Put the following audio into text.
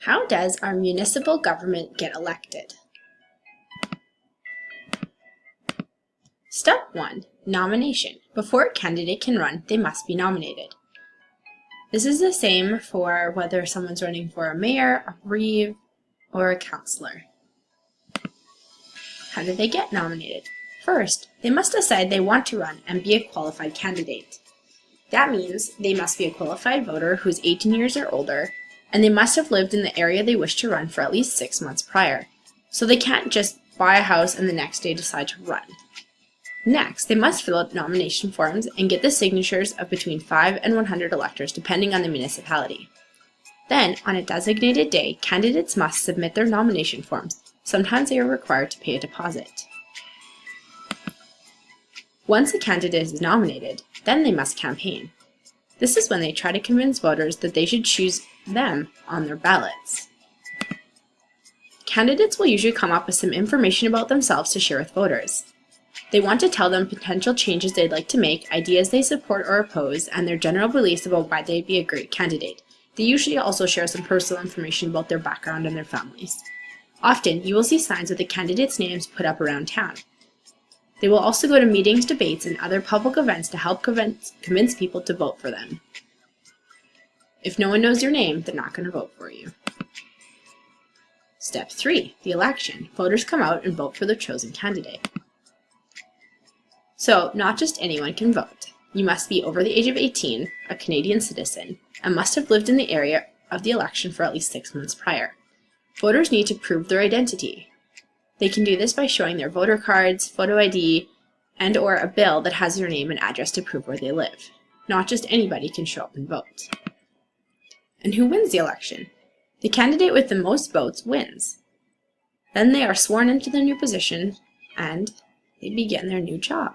How does our municipal government get elected? Step 1. Nomination. Before a candidate can run, they must be nominated. This is the same for whether someone's running for a mayor, a reeve, or a councillor. How do they get nominated? First, they must decide they want to run and be a qualified candidate. That means they must be a qualified voter who's 18 years or older, and they must have lived in the area they wish to run for at least 6 months prior. So they can't just buy a house and the next day decide to run. Next, they must fill out nomination forms and get the signatures of between 5 and 100 electors depending on the municipality. Then, on a designated day, candidates must submit their nomination forms. Sometimes they are required to pay a deposit. Once a candidate is nominated, then they must campaign. This is when they try to convince voters that they should choose them on their ballots. Candidates will usually come up with some information about themselves to share with voters. They want to tell them potential changes they'd like to make, ideas they support or oppose, and their general beliefs about why they'd be a great candidate. They usually also share some personal information about their background and their families. Often, you will see signs with the candidates' names put up around town. They will also go to meetings, debates, and other public events to help convince people to vote for them. If no one knows your name, they're not going to vote for you. Step 3. The election. Voters come out and vote for their chosen candidate. So, not just anyone can vote. You must be over the age of 18, a Canadian citizen, and must have lived in the area of the election for at least 6 months prior. Voters need to prove their identity. They can do this by showing their voter cards, photo ID, and or a bill that has their name and address to prove where they live. Not just anybody can show up and vote. And who wins the election? The candidate with the most votes wins. Then they are sworn into their new position and they begin their new job.